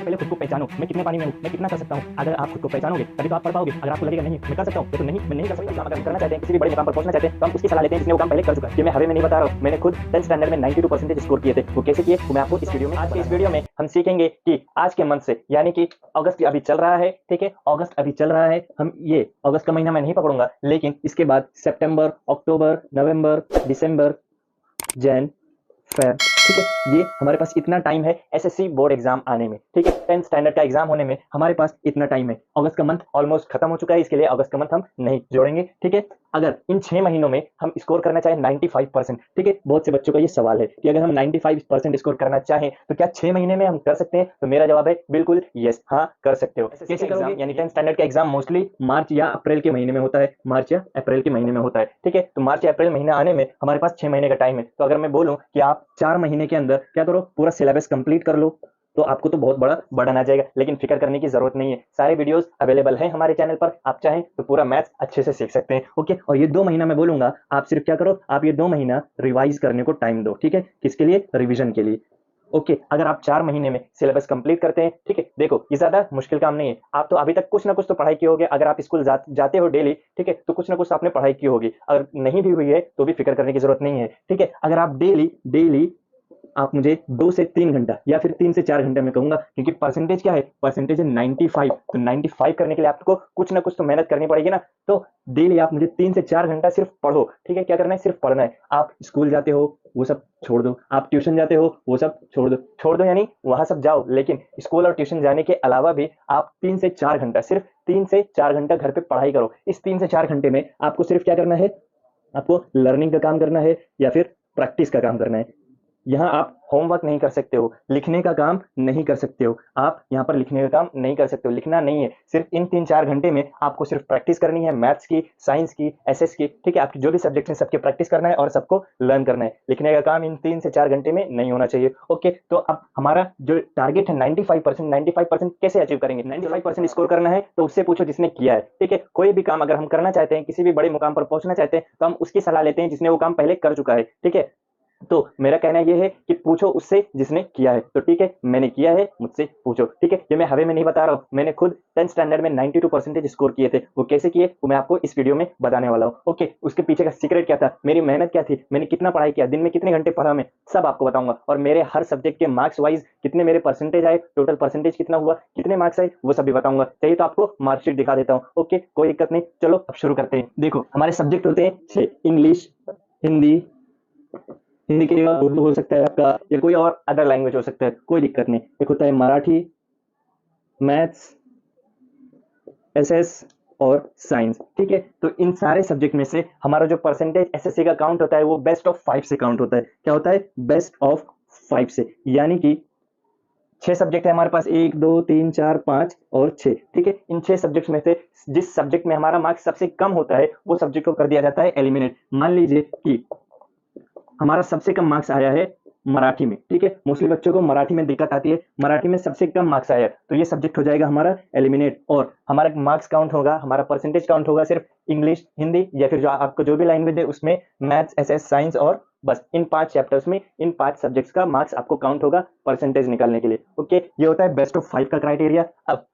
पहले खुद को पहचानो, मैं कितने पानी में हूँ, मैं कितना कर सकता हूँ। अगर आप खुद को पहचानोगे तभी तो आप पढ़ पाओगे। अगर आपको लगेगा नहीं मैं कर सकता हूँ, तो नहीं मैं नहीं कर सकता। अगर हम करना चाहते हैं, किसी भी बड़े मुकाम पर पहुंचना चाहते हैं, तो हम उसकी सलाह लेते हैं जिसने वो काम पहले कर चुका है। ये मैं हवे में नहीं बता रहा हूँ, मैंने खुद 10th स्टैंडर्ड में 92% स्कोर किए थे। वो कैसे किए वो मैं आपको इस वीडियो में, आज के इस वीडियो में हम सीखेंगे कि आज के मंथ से, यानी कि अगस्त अभी चल रहा है, ठीक है, अगस्त अभी चल रहा है, हम ये अगस्त का महीना मैं नहीं पकड़ूंगा, लेकिन इसके बाद सितंबर, अक्टूबर, नवंबर, दिसंबर, जैन, फेब, ठीक है, ये हमारे पास इतना टाइम है एसएससी बोर्ड एग्जाम आने में, ठीक है, 10th स्टैंडर्ड का एग्जाम होने में हमारे पास इतना टाइम है। अगस्त का मंथ ऑलमोस्ट खत्म हो चुका है, इसके लिए अगस्त का मंथ हम नहीं जोड़ेंगे, ठीक है। अगर इन 6 महीनों में हम स्कोर करना चाहें 95%, ठीक है, बहुत से बच्चों का ये सवाल है कि अगर हम 95% स्कोर करना चाहें तो क्या 6 महीने में हम कर सकते हैं? तो मेरा जवाब है बिल्कुल यस, हाँ कर सकते हो। कैसे करोगे? यानी 10th स्टैंडर्ड का एग्जाम मोस्टली मार्च या अप्रैल के महीने में होता है, मार्च या अप्रैल के महीने में होता है, ठीक है। तो मार्च या अप्रैल महीना आने में हमारे पास 6 महीने का टाइम है। तो अगर मैं बोलूं कि आप 4 महीने के अंदर क्या करो, पूरा सिलेबस कंप्लीट कर लो, तो आपको तो बहुत बड़ा बर्डन आ जाएगा, लेकिन फिक्र करने की जरूरत नहीं है। सारे वीडियोस अवेलेबल हैं हमारे चैनल पर, आप चाहें तो पूरा मैथ्स अच्छे से सीख सकते हैं, ओके। और ये 2 महीना मैं बोलूंगा, आप सिर्फ क्या करो, आप ये 2 महीना रिवाइज करने को टाइम दो, ठीक है। किसके लिए? रिवीजन के लिए, ओके। अगर आप 4 महीने में सिलेबस कंप्लीट करते हैं, ठीक है, देखो ये ज्यादा मुश्किल काम नहीं है। आप तो अभी तक कुछ ना कुछ तो पढ़ाई किए होगे, अगर आप स्कूल जाते हो डेली, ठीक है, तो कुछ ना कुछ तो आपने पढ़ाई की होगी। अगर नहीं भी हुई है तो भी फिक्र करने की जरूरत नहीं है, ठीक है। अगर आप डेली डेली आप मुझे 2 से 3 घंटा या फिर 3 से 4 घंटे में कहूंगा, क्योंकि परसेंटेज क्या है, परसेंटेज है 95, तो 95 करने के लिए आपको कुछ ना कुछ तो मेहनत करनी पड़ेगी ना। तो डेली आप मुझे 3 से 4 घंटा सिर्फ पढ़ो, ठीक है। क्या करना है? सिर्फ पढ़ना है। आप स्कूल जाते हो वो सब छोड़ दो, आप ट्यूशन जाते हो वो सब छोड़ दो यानी वहां सब जाओ, लेकिन स्कूल और ट्यूशन जाने के अलावा भी आप 3 से 4 घंटा, सिर्फ 3 से 4 घंटा घर पे पढ़ाई करो। इस 3 से 4 घंटे में आपको सिर्फ क्या करना है, आपको लर्निंग का काम करना है या फिर प्रैक्टिस का काम करना है। यहाँ आप होमवर्क नहीं कर सकते हो, लिखने का काम नहीं कर सकते हो, आप यहाँ पर लिखने का काम नहीं कर सकते हो, लिखना नहीं है। सिर्फ इन 3-4 घंटे में आपको सिर्फ प्रैक्टिस करनी है, मैथ्स की, साइंस की, एसएस की, ठीक है, आपकी जो भी सब्जेक्ट हैं सबके प्रैक्टिस करना है और सबको लर्न करना है। लिखने का काम इन 3 से 4 घंटे में नहीं होना चाहिए, ओके। तो अब हमारा जो टारगेट है 95%, 95% कैसे अचीव करेंगे? 95% स्कोर करना है तो उससे पूछो जिसने किया है, ठीक है। कोई भी काम अगर हम करना चाहते हैं, किसी भी बड़े मुकाम पर पहुंचना चाहते हैं, तो हम उसकी सलाह लेते हैं जिसने वो काम पहले कर चुका है, ठीक है। तो मेरा कहना यह है कि पूछो उससे जिसने किया है, तो ठीक है, मैंने किया है, मुझसे पूछो, ठीक है। ये मैं हवे में नहीं बता रहा हूँ, मैंने खुद 10th स्टैंडर्ड में 92% स्कोर किए थे। वो कैसे किए वो मैं आपको इस वीडियो में बताने वाला हूँ, ओके। उसके पीछे का सीक्रेट क्या था, मेरी मेहनत क्या थी, मैंने कितना पढ़ाई किया, दिन में कितने घंटे पढ़ा, मैं सब आपको बताऊंगा। और मेरे हर सब्जेक्ट के मार्क्स वाइज कितने मेरे परसेंटेज आए, टोटल परसेंटेज कितना हुआ, कितने मार्क्स आए, वो सब भी बताऊंगा। चाहिए तो आपको मार्कशीट दिखा देता हूँ, ओके, कोई दिक्कत नहीं। चलो अब शुरू करते हैं। देखो हमारे सब्जेक्ट होते हैं 6, इंग्लिश, हिंदी, हिंदी के अलावा उर्दू हो सकता है आपका, या कोई और अदर लैंग्वेज हो सकता है, कोई दिक्कत नहीं। एक होता है मराठी, मैथ्स, एसएस और साइंस, ठीक है। तो इन सारे सब्जेक्ट में से हमारा जो परसेंटेज एसएससी का काउंट होता है वो बेस्ट ऑफ 5 से काउंट होता है। क्या होता है? बेस्ट ऑफ 5 से, यानी कि 6 सब्जेक्ट है हमारे पास, 1 2 3 4 5 और 6, ठीक है। इन 6 सब्जेक्ट में से जिस सब्जेक्ट में हमारा मार्क्स सबसे कम होता है वो सब्जेक्ट को कर दिया जाता है एलिमिनेट। मान लीजिए कि हमारा सबसे कम मार्क्स आया है मराठी में, ठीक है, मोस्टली बच्चों को मराठी में दिक्कत आती है, मराठी में सबसे कम मार्क्स आया है, तो ये सब्जेक्ट हो जाएगा हमारा एलिमिनेट। और हमारा मार्क्स काउंट होगा, हमारा परसेंटेज काउंट होगा सिर्फ इंग्लिश, हिंदी या फिर जो आपको जो भी लैंग्वेज है उसमें, मैथ्स, एसएस, साइंस, और बस इन 5 चैप्टर्स में, इन 5 सब्जेक्ट्स का मार्क्स आपको काउंट होगा परसेंटेज निकालने के लिए, ओके। ये होता है बेस्ट ऑफ 5 का क्राइटेरिया। अब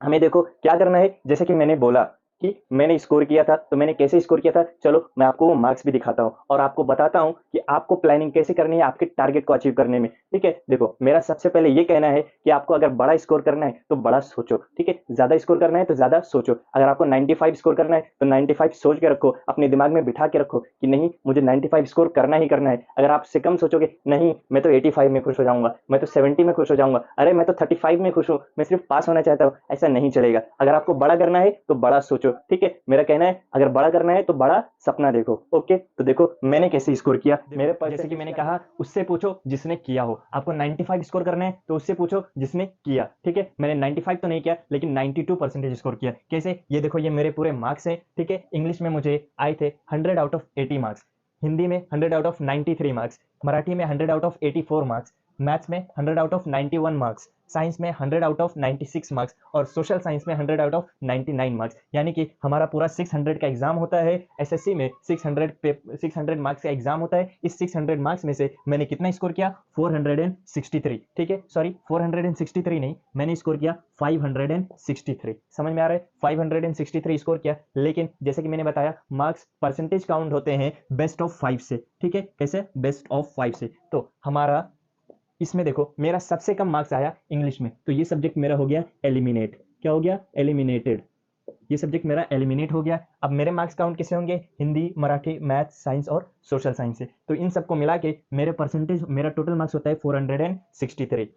हमें देखो क्या करना है, जैसे कि मैंने बोला कि मैंने स्कोर किया था, तो मैंने कैसे स्कोर किया था, चलो मैं आपको वो मार्क्स भी दिखाता हूँ और आपको बताता हूँ कि आपको प्लानिंग कैसे करनी है आपके टारगेट को अचीव करने में, ठीक है। देखो मेरा सबसे पहले ये कहना है कि आपको अगर बड़ा स्कोर करना है तो बड़ा सोचो, ठीक है, ज्यादा स्कोर करना है तो ज्यादा सोचो। अगर आपको 95 स्कोर करना है तो 95 सोच के रखो, अपने दिमाग में बिठा के रखो कि नहीं मुझे 95 स्कोर करना ही करना है। अगर आप से कम सोचोगे, नहीं मैं तो 85 में खुश हो जाऊंगा, मैं तो 70 में खुश हो जाऊंगा, अरे मैं तो 35 में खुश हूँ, मैं सिर्फ पास होना चाहता हूँ, ऐसा नहीं चलेगा। अगर आपको बड़ा करना है तो बड़ा सोचो, ठीक है। मेरा कहना है अगर बड़ा करना है तो बड़ा सपना देखो, ओके। तो देखो मैंने कैसे स्कोर किया, मेरे पास जैसे कि मैंने कहा उससे पूछो जिसने किया हो। आपको 95 स्कोर करना है तो उससे पूछो जिसने किया, ठीक है। मैंने 95 तो नहीं किया लेकिन 92% स्कोर किया। कैसे? ये देखो ये मेरे पूरे मार्क्स हैं, ठीक है। इंग्लिश में मुझे आए थे 100 आउट ऑफ 80 मार्क्स, हिंदी में 100 आउट ऑफ 93 मार्क्स, मराठी में 100 आउट ऑफ 84 मार्क्स, मैथ्स में 100 आउट ऑफ 91 मार्क्स, साइंस में 100 आउट ऑफ 96 मार्क्स और सोशल साइंस में 100 आउट ऑफ 99 मार्क्स। यानी कि हमारा पूरा 600 का एग्जाम होता है। एसएससी में 600 मार्क्स का एग्जाम होता है। इस 600 मार्क्स में से मैंने कितना स्कोर किया? 463। ठीक है, सॉरी 463 नहीं, मैंने स्कोर किया 563। समझ में आ रहा है? 563 स्कोर किया। लेकिन जैसे कि मैंने बताया, मार्क्स परसेंटेज काउंट होते हैं बेस्ट ऑफ 5 से। ठीक है, कैसे? बेस्ट ऑफ 5 से। तो हमारा इसमें देखो, मेरा सबसे कम मार्क्स आया इंग्लिश में, तो ये सब्जेक्ट मेरा हो गया एलिमिनेट। क्या हो गया? एलिमिनेटेड। ये सब्जेक्ट मेरा एलिमिनेट हो गया। अब मेरे मार्क्स काउंट किसे होंगे? हिंदी, मराठी, मैथ, साइंस और सोशल साइंस से। तो इन सबको मिला के मेरे परसेंटेज, मेरा टोटल मार्क्स होता है 463।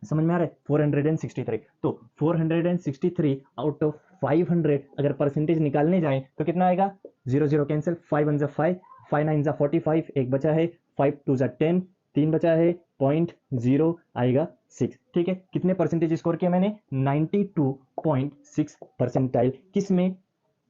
समझ में आ रहा है? 463। तो 463 आउट ऑफ 500 अगर परसेंटेज निकालने जाएं तो कितना आएगा? 0 0 कैंसिल, 5 1 5, 5 9 45, एक बचा है, 5 2 10, 3 बचा है, 0.0 आएगा 6। ठीक है, कितने परसेंटेज स्कोर किया मैंने? 92.6 परसेंटाइल। किस में?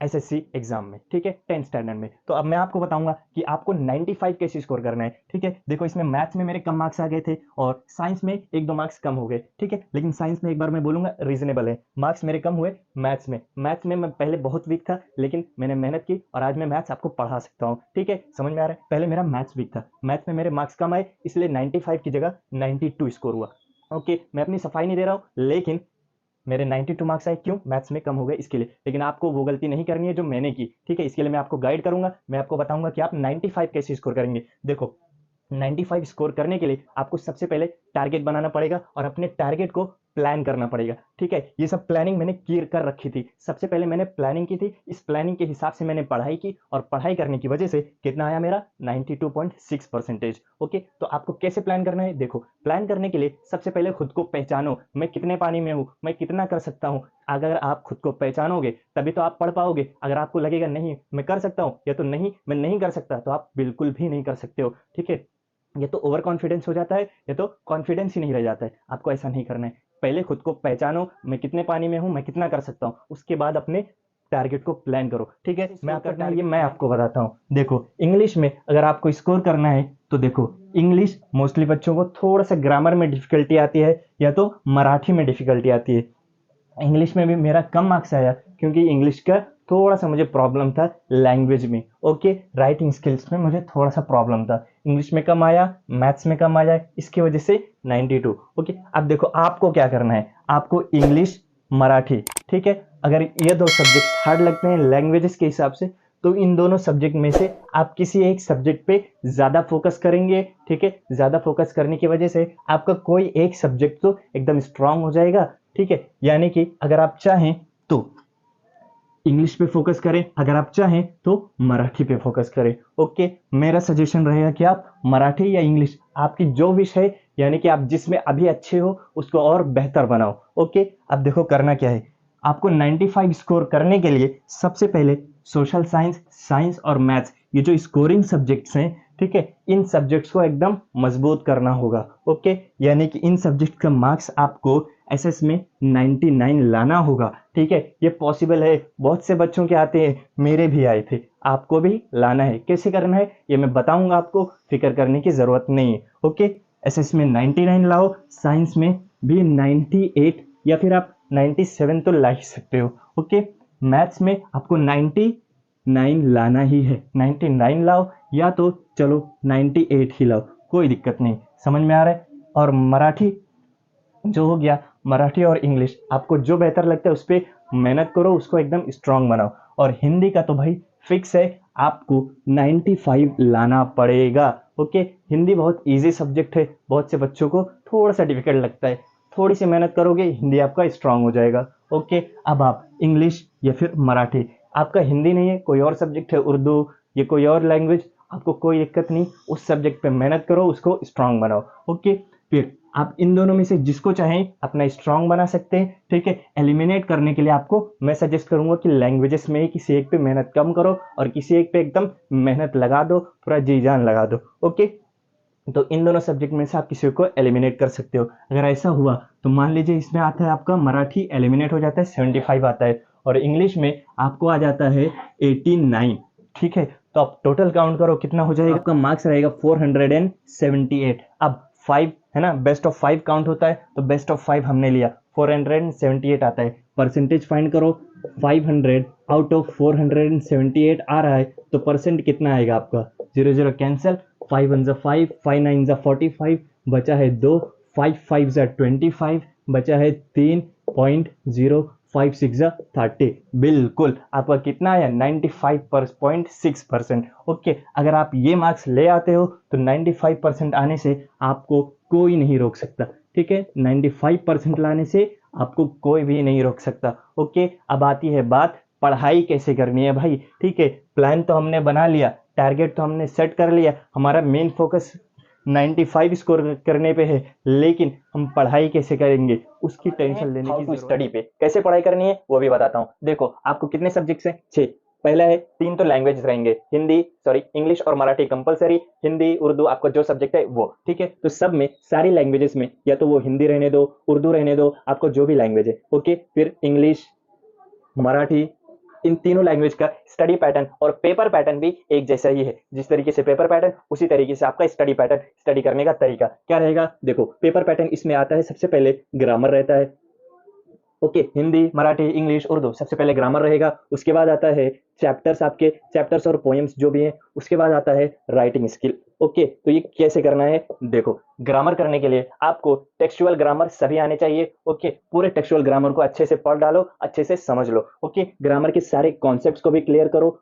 एसएससी एग्जाम में। ठीक है, 10th स्टैंडर्ड में। तो अब मैं आपको बताऊंगा कि आपको 95 कैसे स्कोर करना है। ठीक है, देखो इसमें मैथ्स में मेरे कम मार्क्स आ गए थे और साइंस में 1-2 मार्क्स कम हो गए। ठीक है, लेकिन साइंस में एक बार मैं बोलूंगा रीजनेबल है, मार्क्स मेरे कम हुए। मैथ्स में मैं पहले बहुत वीक था, लेकिन मैंने मेहनत की और आज मैं मैथ्स आपको पढ़ा सकता हूँ। ठीक है, समझ में आ रहा है? पहले मेरा मैथ्स वीक था, मैथ्स में मेरे मार्क्स कम आए, इसलिए 95 की जगह 92 स्कोर हुआ। ओके, मैं अपनी सफाई नहीं दे रहा हूँ, लेकिन मेरे 92 मार्क्स आए। क्यों? मैथ्स में कम हो गए इसके लिए। लेकिन आपको वो गलती नहीं करनी है जो मैंने की। ठीक है, इसके लिए मैं आपको गाइड करूंगा, मैं आपको बताऊंगा कि आप 95 कैसे स्कोर करेंगे। देखो, 95 स्कोर करने के लिए आपको सबसे पहले टारगेट बनाना पड़ेगा और अपने टारगेट को प्लान करना पड़ेगा। ठीक है, ये सब प्लानिंग मैंने कर रखी थी। सबसे पहले मैंने प्लानिंग की थी, इस प्लानिंग के हिसाब से मैंने पढ़ाई की और पढ़ाई करने की वजह से कितना आया मेरा? 92.6 परसेंटेज। ओके, तो आपको कैसे प्लान करना है? देखो, प्लान करने के लिए सबसे पहले खुद को पहचानो, मैं कितने पानी में हूँ, मैं कितना कर सकता हूँ। अगर आप खुद को पहचानोगे तभी तो आप पढ़ पाओगे। अगर आपको लगेगा नहीं मैं कर सकता हूँ, या तो नहीं मैं नहीं कर सकता, तो आप बिल्कुल भी नहीं कर सकते हो। ठीक है, ये तो ओवर कॉन्फिडेंस हो जाता है, ये तो कॉन्फिडेंस ही नहीं रह जाता है। आपको ऐसा नहीं करना है। पहले खुद को पहचानो, मैं कितने पानी में हूं, मैं कितना कर सकता हूं, उसके बाद अपने टारगेट को प्लान करो। ठीक है, मैं आपका टारगेट मैं आपको बताता हूं। देखो, इंग्लिश में अगर आपको स्कोर करना है तो देखो, इंग्लिश मोस्टली बच्चों को थोड़ा सा ग्रामर में डिफिकल्टी आती है, या तो मराठी में डिफिकल्टी आती है। इंग्लिश में भी मेरा कम मार्क्स आया क्योंकि इंग्लिश का थोड़ा सा मुझे प्रॉब्लम था लैंग्वेज में। ओके, राइटिंग स्किल्स में मुझे थोड़ा सा प्रॉब्लम था। इंग्लिश में कम आया, मैथ्स में कम आया, इसकी वजह से 92। ओके, अब देखो आपको क्या करना है। आपको इंग्लिश, मराठी, ठीक है, अगर ये दो सब्जेक्ट हार्ड लगते हैं लैंग्वेजेस के हिसाब से, तो इन दोनों सब्जेक्ट में से आप किसी एक सब्जेक्ट पे ज्यादा फोकस करेंगे। ठीक है, ज्यादा फोकस करने की वजह से आपका कोई एक सब्जेक्ट तो एकदम स्ट्रांग हो जाएगा। ठीक है, यानी कि अगर आप चाहें तो इंग्लिश पे फोकस करें, अगर आप चाहें तो मराठी पे फोकस करें। ओके, मेरा सजेशन रहेगा कि आप मराठी या इंग्लिश, आपकी जो विषय है, यानी कि आप जिसमें अभी अच्छे हो उसको और बेहतर बनाओ। ओके, अब देखो करना क्या है। आपको 95 स्कोर करने के लिए सबसे पहले सोशल साइंस, साइंस और मैथ्स, ये जो स्कोरिंग सब्जेक्ट्स हैं, ठीक है, इन सब्जेक्ट्स को एकदम मजबूत करना होगा। ओके, यानी कि इन सब्जेक्ट का मार्क्स आपको एसएस में 99 लाना होगा। ठीक है, ये पॉसिबल है, बहुत से बच्चों के आते हैं, मेरे भी आए थे, आपको भी लाना है। कैसे करना है ये मैं बताऊंगा आपको, फिक्र करने की जरूरत नहीं है। ओके, एसएस में 99 लाओ, साइंस में भी 98 या फिर आप 97 तो ला ही सकते हो। ओके, मैथ्स में आपको 99 लाना ही है, 99 लाओ, या तो चलो 98 ही लाओ, कोई दिक्कत नहीं। समझ में आ रहा है? और मराठी जो हो गया, मराठी और इंग्लिश आपको जो बेहतर लगता है उस पर मेहनत करो, उसको एकदम स्ट्रांग बनाओ। और हिंदी का तो भाई फिक्स है, आपको 95 लाना पड़ेगा। ओके, हिंदी बहुत इजी सब्जेक्ट है, बहुत से बच्चों को थोड़ा सा डिफिकल्ट लगता है, थोड़ी सी मेहनत करोगे हिंदी आपका स्ट्रांग हो जाएगा। ओके, अब आप इंग्लिश या फिर मराठी, आपका हिंदी नहीं है कोई और सब्जेक्ट है, उर्दू या कोई और लैंग्वेज, आपको कोई दिक्कत नहीं, उस सब्जेक्ट पे मेहनत करो, उसको स्ट्रांग बनाओ। ओके, फिर आप इन दोनों में से जिसको चाहें अपना स्ट्रांग बना सकते हैं। ठीक है, एलिमिनेट करने के लिए आपको मैं सजेस्ट करूंगा कि लैंग्वेजेस में ही किसी एक पे मेहनत कम करो और किसी एक पे एकदम मेहनत लगा दो, पूरा जी जान लगा दो। ओके, तो इन दोनों सब्जेक्ट में से आप किसी को एलिमिनेट कर सकते हो। अगर ऐसा हुआ तो मान लीजिए इसमें आता है आपका मराठी एलिमिनेट हो जाता है, 75 आता है, और इंग्लिश में आपको आ जाता है 89। ठीक है, तो आप टोटल काउंट करो कितना हो जाएगा, आपका मार्क्स रहेगा 478। अब 5 है ना, बेस्ट ऑफ 5 काउंट होता है, तो बेस्ट ऑफ 5 हमने लिया, 478 आता है। परसेंटेज फाइंड करो, 500 आउट ऑफ 478 आ रहा है, तो परसेंट कितना आएगा आपका, 0 0 कैंसिल, 5 1 5, 5 9 45, बचा है 2, 5 5 25, बचा है 3.056 30। बिल्कुल आपका कितना आया, 95.6%। ओके, अगर आप ये मार्क्स ले आते हो तो 95% आने से आपको कोई नहीं रोक सकता। ठीक है, 95% लाने से आपको कोई भी नहीं रोक सकता। ओके, अब आती है बात पढ़ाई कैसे करनी है भाई। ठीक है, प्लान तो हमने बना लिया, टारगेट तो हमने सेट कर लिया, हमारा मेन फोकस 95 स्कोर करने पे है, लेकिन हम पढ़ाई कैसे करेंगे उसकी टेंशन लेने की जरूरत। स्टडी पे कैसे पढ़ाई करनी है वो भी बताता हूँ। देखो, आपको कितने सब्जेक्ट्स हैं, 6। पहला है 3 तो लैंग्वेज रहेंगे, इंग्लिश और मराठी कंपलसरी, हिंदी उर्दू आपका जो सब्जेक्ट है वो। ठीक है, तो सब में सारी लैंग्वेजेस में या तो वो हिंदी रहने दो, उर्दू रहने दो, आपको जो भी लैंग्वेज है। ओके, फिर इंग्लिश, मराठी, इन तीनों लैंग्वेज का स्टडी पैटर्न और पेपर पैटर्न भी एक जैसा ही है। जिस तरीके से पेपर पैटर्न, उसी तरीके से आपका स्टडी पैटर्न, स्टडी करने का तरीका क्या रहेगा। देखो, पेपर पैटर्न इसमें आता है, सबसे पहले ग्रामर रहता है। ओके, हिंदी, मराठी, इंग्लिश, उर्दू, सबसे पहले ग्रामर रहेगा। उसके बाद आता है चैप्टर्स, आपके चैप्टर्स और पोएम्स जो भी हैं। उसके बाद आता है राइटिंग स्किल। ओके, तो ये कैसे करना है, देखो, ग्रामर करने के लिए आपको टेक्सचुअल ग्रामर सभी आने चाहिए। ओके, पूरे टेक्सचुअल ग्रामर को अच्छे से पढ़ डालो, अच्छे से समझ लो। ओके, ग्रामर के सारे कॉन्सेप्ट्स को भी क्लियर करो,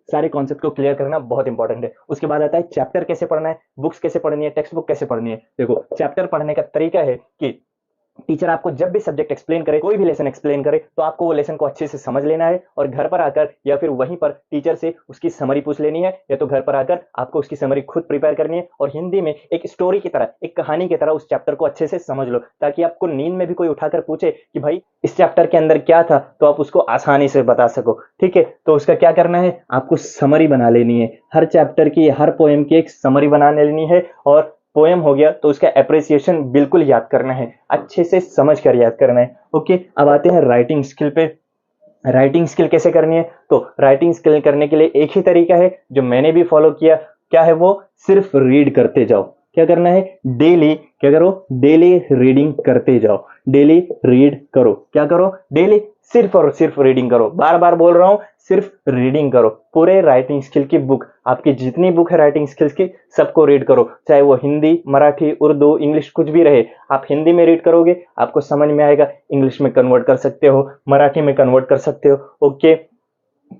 सारे कॉन्सेप्ट को क्लियर करना बहुत इंपॉर्टेंट है। उसके बाद आता है चैप्टर कैसे पढ़ना है, बुक्स कैसे पढ़नी है, टेक्स्ट बुक कैसे पढ़नी है। देखो, चैप्टर पढ़ने का तरीका है कि टीचर आपको जब भी सब्जेक्ट एक्सप्लेन करे, कोई भी लेसन एक्सप्लेन करे, तो आपको वो लेसन को अच्छे से समझ लेना है और घर पर आकर या फिर वहीं पर टीचर से उसकी समरी पूछ लेनी है, या तो घर पर आकर आपको उसकी समरी खुद प्रिपेयर करनी है और हिंदी में एक स्टोरी की तरह, एक कहानी की तरह उस चैप्टर को अच्छे से समझ लो, ताकि आपको नींद में भी कोई उठाकर पूछे कि भाई इस चैप्टर के अंदर क्या था, तो आप उसको आसानी से बता सको। ठीक है, तो उसका क्या करना है, आपको समरी बना लेनी है, हर चैप्टर की, हर पोएम की एक समरी बना लेनी है। और पोएम हो गया तो उसका एप्रिसिएशन बिल्कुल याद करना है, अच्छे से समझ कर याद करना है। ओके, अब आते हैं राइटिंग स्किल पे। राइटिंग स्किल कैसे करनी है, तो राइटिंग स्किल करने के लिए एक ही तरीका है जो मैंने भी फॉलो किया। क्या है वो, सिर्फ रीड करते जाओ। क्या करना है, डेली क्या करो, डेली रीडिंग करते जाओ, डेली रीड करो। क्या करो, डेली सिर्फ और सिर्फ रीडिंग करो। बार बार बोल रहा हूं, सिर्फ रीडिंग करो। पूरे राइटिंग स्किल की बुक, आपकी जितनी बुक है राइटिंग स्किल्स की, सबको रीड करो, चाहे वो हिंदी, मराठी, उर्दू, इंग्लिश कुछ भी रहे। आप हिंदी में रीड करोगे, आपको समझ में आएगा, इंग्लिश में कन्वर्ट कर सकते हो, मराठी में कन्वर्ट कर सकते हो। ओके,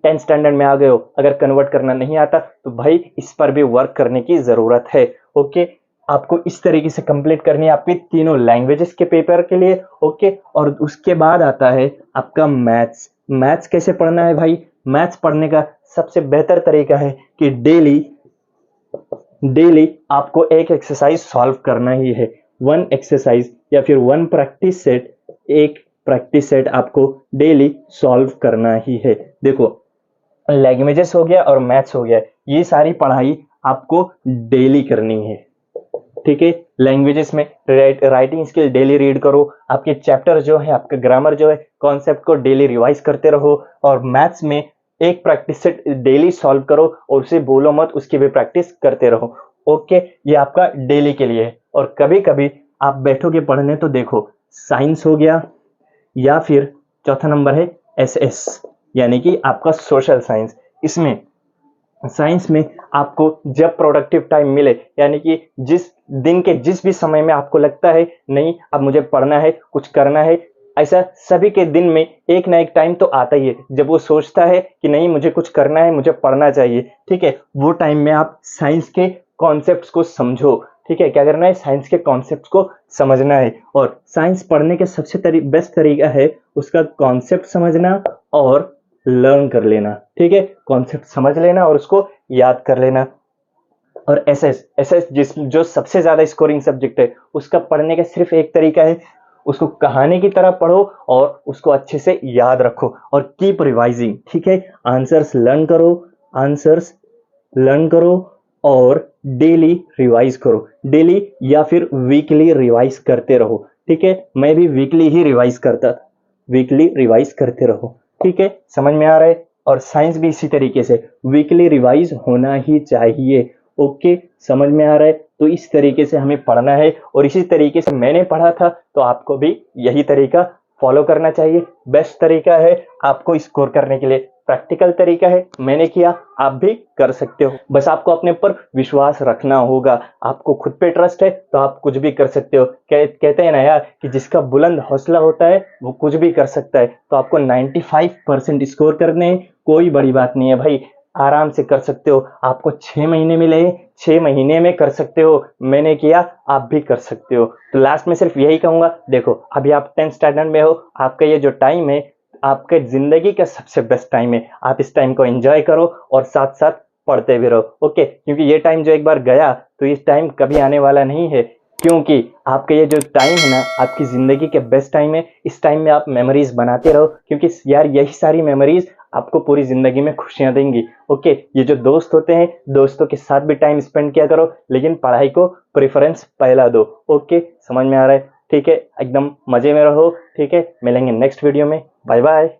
10th स्टैंडर्ड में आ गए हो, अगर कन्वर्ट करना नहीं आता तो भाई इस पर भी वर्क करने की जरूरत है। ओके, आपको इस तरीके से कंप्लीट करनी है आपकी तीनों लैंग्वेजेस के पेपर के लिए। ओके, और उसके बाद आता है आपका मैथ्स। मैथ्स कैसे पढ़ना है भाई, मैथ्स पढ़ने का सबसे बेहतर तरीका है कि डेली डेली आपको एक एक्सरसाइज सॉल्व करना ही है। वन एक्सरसाइज या फिर वन प्रैक्टिस सेट, एक प्रैक्टिस सेट आपको डेली सॉल्व करना ही है। देखो, लैंग्वेजेस हो गया और मैथ्स हो गया, ये सारी पढ़ाई आपको डेली करनी है। ठीक है, लैंग्वेजेस में राइटिंग स्किल डेली रीड करो, आपके चैप्टर जो है, आपका ग्रामर जो है, कॉन्सेप्ट को डेली रिवाइज करते रहो। और मैथ्स में एक प्रैक्टिस सेट डेली सॉल्व करो और उसे भूलो मत, उसकी भी प्रैक्टिस करते रहो। ओके, ये आपका डेली के लिए है। और कभी कभी आप बैठोगे पढ़ने तो देखो, साइंस हो गया, या फिर चौथा नंबर है एसएस, यानी कि आपका सोशल साइंस। इसमें साइंस में आपको जब प्रोडक्टिव टाइम मिले, यानी कि जिस दिन के जिस भी समय में आपको लगता है नहीं अब मुझे पढ़ना है, कुछ करना है, ऐसा सभी के दिन में एक ना एक टाइम तो आता ही है जब वो सोचता है कि नहीं मुझे कुछ करना है, मुझे पढ़ना चाहिए। ठीक है, वो टाइम में आप साइंस के कॉन्सेप्ट्स को समझो। ठीक है, क्या करना है, साइंस के कॉन्सेप्ट्स को समझना है। और साइंस पढ़ने के सबसे बेस्ट तरीका है उसका कॉन्सेप्ट समझना और लर्न कर लेना। ठीक है, कॉन्सेप्ट समझ लेना और उसको याद कर लेना। और एसएस एसएस जो सबसे ज्यादा स्कोरिंग सब्जेक्ट है, उसका पढ़ने का सिर्फ एक तरीका है, उसको कहानी की तरह पढ़ो और उसको अच्छे से याद रखो और कीप रिवाइजिंग। ठीक है, आंसर्स लर्न करो, आंसर्स लर्न करो और डेली रिवाइज करो, डेली या फिर वीकली रिवाइज करते रहो। ठीक है, मैं भी वीकली ही रिवाइज करता था, वीकली रिवाइज करते रहो। ठीक है, समझ में आ रहा है। और साइंस भी इसी तरीके से वीकली रिवाइज होना ही चाहिए। ओके, समझ में आ रहा है? तो इस तरीके से हमें पढ़ना है और इसी तरीके से मैंने पढ़ा था, तो आपको भी यही तरीका फॉलो करना चाहिए। बेस्ट तरीका है आपको स्कोर करने के लिए, प्रैक्टिकल तरीका है, मैंने किया, आप भी कर सकते हो। बस आपको अपने ऊपर विश्वास रखना होगा, आपको खुद पे ट्रस्ट है तो आप कुछ भी कर सकते हो। कहते हैं ना यार कि जिसका बुलंद हौसला होता है वो कुछ भी कर सकता है। तो आपको 95% स्कोर करने हैं, कोई बड़ी बात नहीं है भाई, आराम से कर सकते हो। आपको 6 महीने मिले, 6 महीने में कर सकते हो, मैंने किया, आप भी कर सकते हो। तो लास्ट में सिर्फ यही कहूंगा, देखो अभी आप 10th स्टैंडर्ड में हो, आपका ये जो टाइम है आपके जिंदगी का सबसे बेस्ट टाइम है। आप इस टाइम को एंजॉय करो और साथ साथ पढ़ते भी रहो, ओके? क्योंकि ये टाइम जो एक बार गया तो इस टाइम कभी आने वाला नहीं है। क्योंकि आपका ये जो टाइम है ना, आपकी जिंदगी के बेस्ट टाइम है। इस टाइम में आप मेमोरीज बनाते रहो, क्योंकि यार यही सारी मेमोरीज आपको पूरी जिंदगी में खुशियां देंगी, ओके? ये जो दोस्त होते हैं, दोस्तों के साथ भी टाइम स्पेंड किया करो, लेकिन पढ़ाई को प्रेफरेंस पहला दो, ओके? समझ में आ रहा है? ठीक है, एकदम मजे में रहो, ठीक है? मिलेंगे नेक्स्ट वीडियो में, बाय बाय।